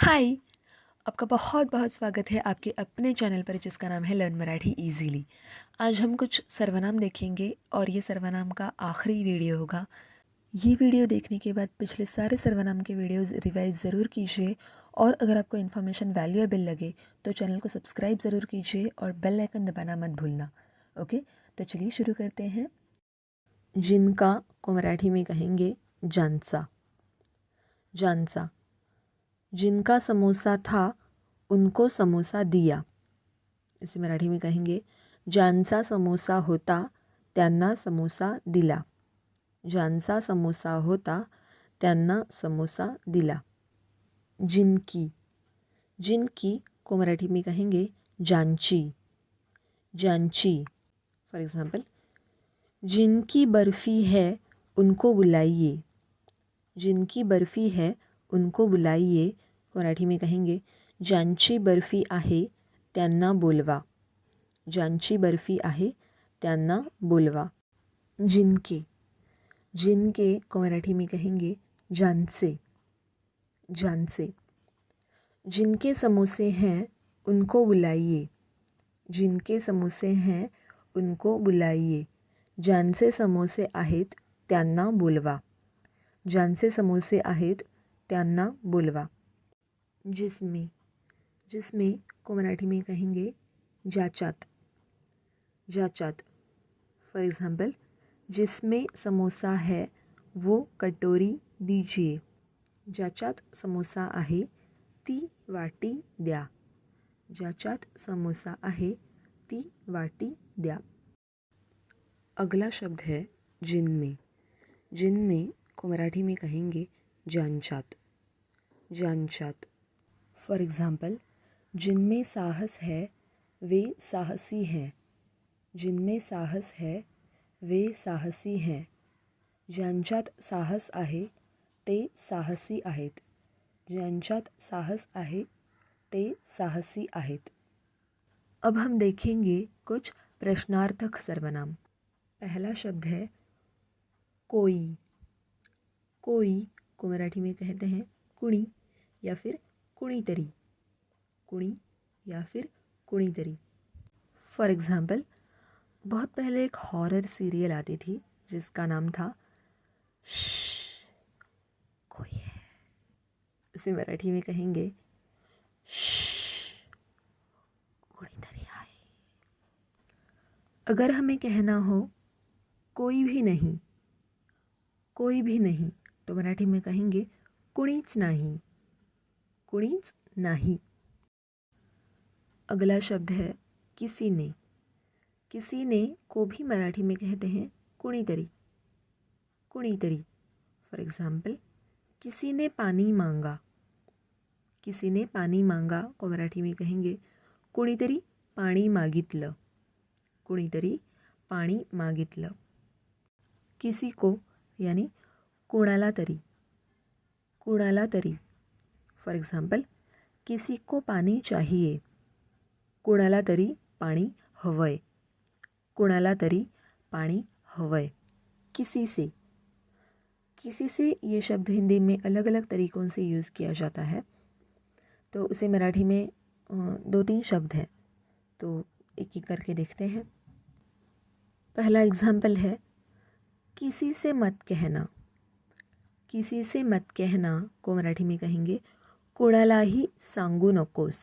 हाय! आपका बहुत बहुत स्वागत है आपके अपने चैनल पर जिसका नाम है लर्न मराठी ईज़िली। आज हम कुछ सर्वनाम देखेंगे और ये सर्वनाम का आखिरी वीडियो होगा। ये वीडियो देखने के बाद पिछले सारे सर्वनाम के वीडियोज़ रिवाइज़ ज़रूर कीजिए और अगर आपको इन्फॉर्मेशन वैल्यूएबल लगे तो चैनल को सब्सक्राइब ज़रूर कीजिए और बेल आइकन दबाना मत भूलना। ओके, तो चलिए शुरू करते हैं। जिनका को मराठी में कहेंगे ज्यांचा। ज्यांचा। जिनका समोसा था उनको समोसा दिया। इसे मराठी में कहेंगे ज्यांचा समोसा होता त्यांना समोसा दिला। ज्यांचा समोसा होता त्यांना समोसा दिला। जिनकी। जिनकी को मराठी में कहेंगे ज्यांची। ज्यांची। फॉर एग्जाम्पल, जिनकी बर्फ़ी है उनको बुलाइए। जिनकी बर्फ़ी है उनको बुलाइए मराठी में कहेंगे ज्यांची बर्फ़ी आहे त्यांना बोलवा। ज्यांची बर्फ़ी आहे त्यांना बोलवा। जिनके। जिनके को मराठी में कहेंगे ज्यांचे। ज्यांचे। जिनके समोसे हैं उनको बुलाइए। जिनके समोसे हैं उनको बुलाइए। ज्यांचे समोसे आहेत त्यांना बोलवा। ज्यांचे समोसे आहेत त्यांना बोलवा। जिसमें। जिसमें को मराठी में कहेंगे ज्याच्यात। ज्याच्यात। फॉर एग्ज़ाम्पल, जिसमें समोसा है वो कटोरी दीजिए। ज्याच्यात समोसा आहे ती वाटी द्या। ज्याच्यात समोसा आहे ती वाटी द्या। अगला शब्द है जिनमें। जिनमें को मराठी में कहेंगे ज्यांच्यात। ज्यांच्यात। फॉर एग्ज़ाम्पल, जिनमें साहस है वे साहसी हैं। जिनमें साहस है वे साहसी हैं। ज्यांच्यात साहस आहे ते साहसी आहेत। ज्यांच्यात साहस आहे ते साहसी आहेत। अब हम देखेंगे कुछ प्रश्नार्थक सर्वनाम। पहला शब्द है कोई। कोई को मराठी में कहते हैं कुणी या फिर कुणीतरी। कुणी या फिर कुणीतरी। फॉर एग्ज़ाम्पल, बहुत पहले एक हॉरर सीरियल आती थी जिसका नाम था श्श, कोई है। इसे मराठी में कहेंगे श्श, कुणीतरी आहे। अगर हमें कहना हो कोई भी नहीं, कोई भी नहीं, तो मराठी में कहेंगे कुणीच नाही। कुणीच नाही। अगला शब्द है किसी ने। किसी ने को भी मराठी में कहते हैं कुणीतरी। कुणीतरी। फॉर एग्ज़ाम्पल, किसी ने पानी मांगा। किसी ने पानी मांगा को मराठी में कहेंगे कुणीतरी पाणी मागितलं। कुणीतरी पाणी मागितलं। किसी को यानी कोणाला तरी। कोणाला तरी। फॉर एग्ज़ाम्पल, किसी को पानी चाहिए। कोणाला तरी पाणी हवंय। कोणाला तरी पाणी हवंय। किसी से। किसी से ये शब्द हिंदी में अलग अलग तरीक़ों से यूज़ किया जाता है, तो उसे मराठी में 2-3 शब्द हैं, तो एक एक करके देखते हैं। पहला एग्ज़ाम्पल है किसी से मत कहना। किसी से मत कहना को मराठी में कहेंगे कोणालाही सांगू नकोस।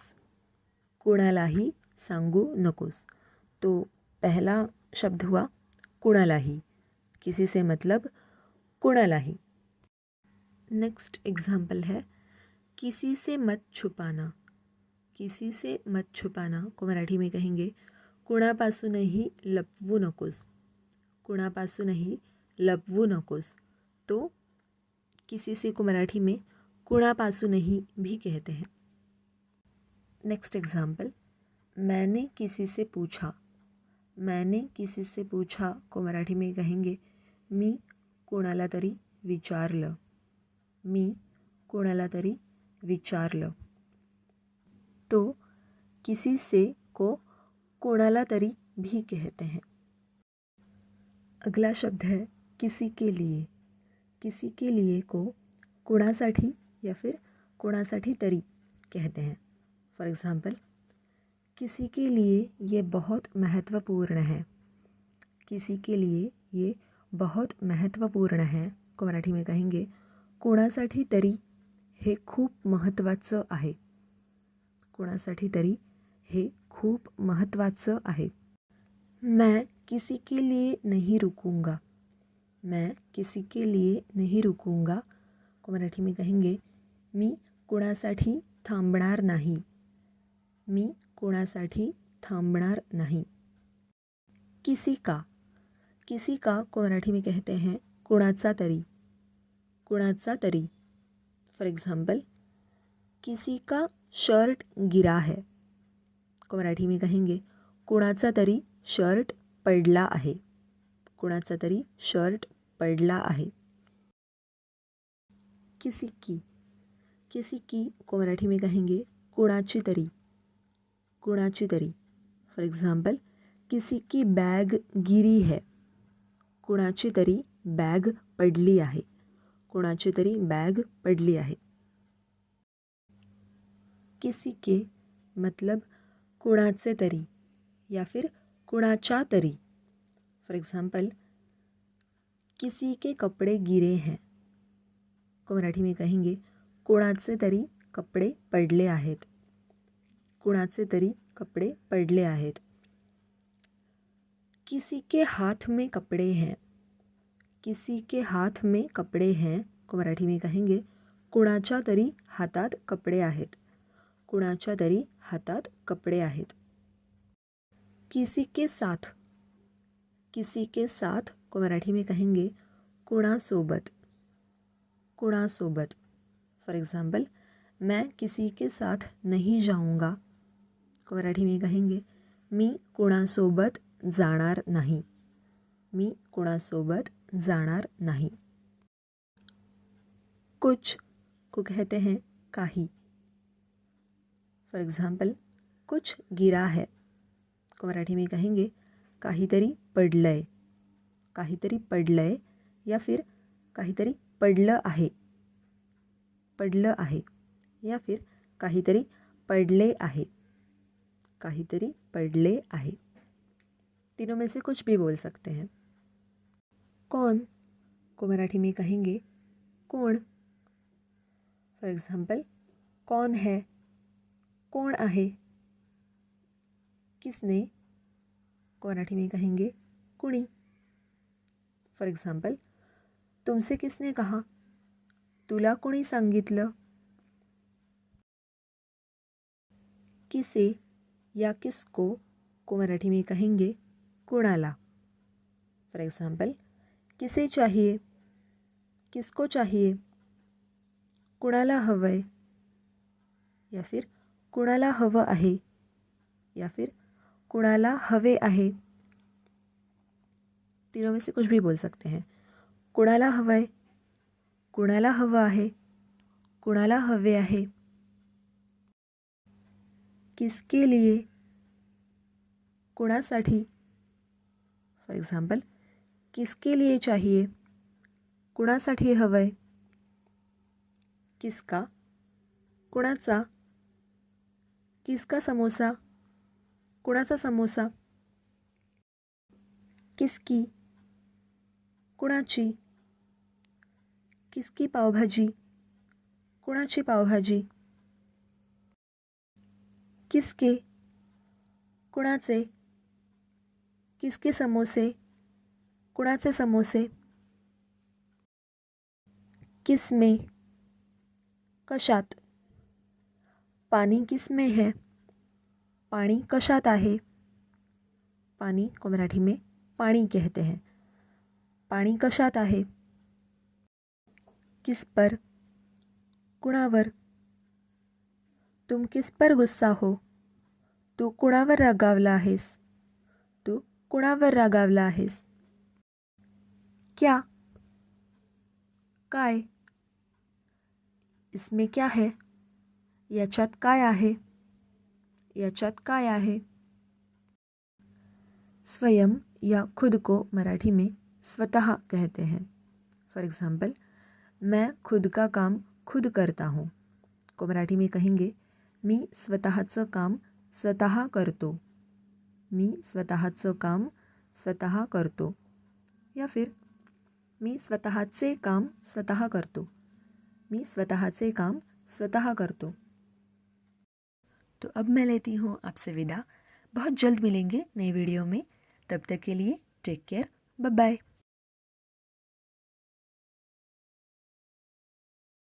कोणालाही सांगू नकोस। तो पहला शब्द हुआ कोणालाही। किसी से मतलब कोणालाही। नेक्स्ट एग्ज़ाम्पल है किसी से मत छुपाना। किसी से मत छुपाना को मराठी में कहेंगे कुणापासूनही लपवू नकोस। कुणापासूनही लपवू नकोस। तो किसी से को मराठी में कुणापासूनही भी कहते हैं। नेक्स्ट एग्ज़ाम्पल, मैंने किसी से पूछा। मैंने किसी से पूछा को मराठी में कहेंगे मी कोणाला तरी विचारलं। मी कोणाला तरी विचारलं। तो किसी से को कोणाला तरी भी कहते हैं। अगला शब्द है किसी के लिए। किसी के लिए को कोणासाठी या फिर कोणासाठी तरी कहते हैं। फॉर एग्ज़ाम्पल, किसी के लिए ये बहुत महत्वपूर्ण है। किसी के लिए ये बहुत महत्त्वपूर्ण है को मराठी में कहेंगे कोणासाठी तरी हे खूप महत्त्वाचं आहे. कोणासाठी तरी हे खूप महत्त्वाचं आहे. मैं किसी के लिए नहीं रुकूंगा. मैं किसी के लिए नहीं रुकूंगा को मराठी में कहेंगे मी कोणासाठी थांबणार नाही. मी कोणासाठी थांबणार नाही. किसी का. किसी का को मराठी में कहते हैं कोणाचा तरी. कोणाचा तरी. फॉर एग्ज़ाम्पल, किसी का शर्ट गिरा है को मराठी में कहेंगे कोणाचा तरी शर्ट पडला आहे. कोणाचा तरी शर्ट पडला आहे. किसी की. किसी की को मराठी में कहेंगे कोणाची तरी. कोणाची तरी. फॉर एग्ज़ाम्पल, किसी की बैग गिरी है. कोणाची तरी बॅग पडली आहे. कोणाची तरी बॅग पडली आहे. किसी के मतलब कोणाचे तरी या फिर कोणाच्या तरी. फॉर एग्ज़ाम्पल, किसी के कपड़े गिरे हैं को मराठी में कहेंगे कोणाचे तरी कपडे पडले आहेत. कोणाचे तरी कपडे पडले आहेत. किसी के हाथ में कपड़े हैं. किसी के हाथ में कपड़े हैं को मराठी में कहेंगे कोणाच्या तरी हातात कपडे आहेत. कोणाच्या तरी हातात कपडे आहेत. किसी के साथ. किसी के साथ को मराठी में कहेंगे कोणासोबत. कोणासोबत. फॉर एग्ज़ाम्पल, मैं किसी के साथ नहीं जाऊंगा को मराठी में कहेंगे मी कोणासोबत जाणार नाही. मी कोणासोबत जाणार नाही. कुछ को कहते हैं काही. फॉर एग्ज़ाम्पल, कुछ गिरा है को मराठी में कहेंगे काहीतरी पडलंय. काहीतरी पडलंय या फिर काहीतरी पडलं आहे. पडलं आहे या फिर काहीतरी पडले आहे. काहीतरी पडले आहे. तीनों में से कुछ भी बोल सकते हैं. कौन को मराठी में कहेंगे कोण. फॉर एग्ज़ाम्पल, कौन है. कौन आहे. किसने को मराठी में कहेंगे कुणी. फॉर एग्ज़ाम्पल, तुमसे किसने कहा. तुला कोणी सांगितलं. किसे या किसको को मराठी में कहेंगे कोणाला. फॉर एग्ज़ाम्पल, किसे चाहिए. किसको चाहिए. कुणाला हवंय या फिर कुणाला हवं आहे या फिर कुणाला हवे आहे. तीनों में से कुछ भी बोल सकते हैं. कुणाला हवंय. कुणाला हवं आहे. कुणाला हवे आहे. किसके लिए. कुणासाठी. फॉर एग्ज़ाम्पल, किसके लिए चाहिए. कुणासाठी हवंय. किसका. कुणाचा. किसका समोसा. कुणाचा समोसा. किसकी. कुणाची. किसकी पावभाजी. कुणाची पावभाजी. किसके. कुणाचे. किसके समोसे. कुणाचे समोसे. किसमें. कशात. पानी किसमें है. पानी कशात आहे. पानी को मराठी में पानी कहते हैं. पानी कशात आहे. किस पर. कुणावर. तुम किस पर गुस्सा हो. तू कुणावर रागावला आहेस. तू कुणावर रागावला आहेस. क्या. काय. इसमें क्या है. याच्यात काय आहे. याच्यात काय आहे. स्वयं या खुद को मराठी में स्वतः कहते हैं. फॉर एग्ज़ाम्पल, मैं खुद का काम खुद करता हूँ को मराठी में कहेंगे मी स्वतःचं काम स्वतः करतो. मी स्वतःचं काम स्वतः करतो. या फिर मी स्वतःचे काम स्वतः करतो. मी स्वतःचे काम स्वतः करतो. तो अब मैं लेती हूँ आपसे विदा. बहुत जल्द मिलेंगे नई वीडियो में. तब तक के लिए टेक केयर. Bye bye.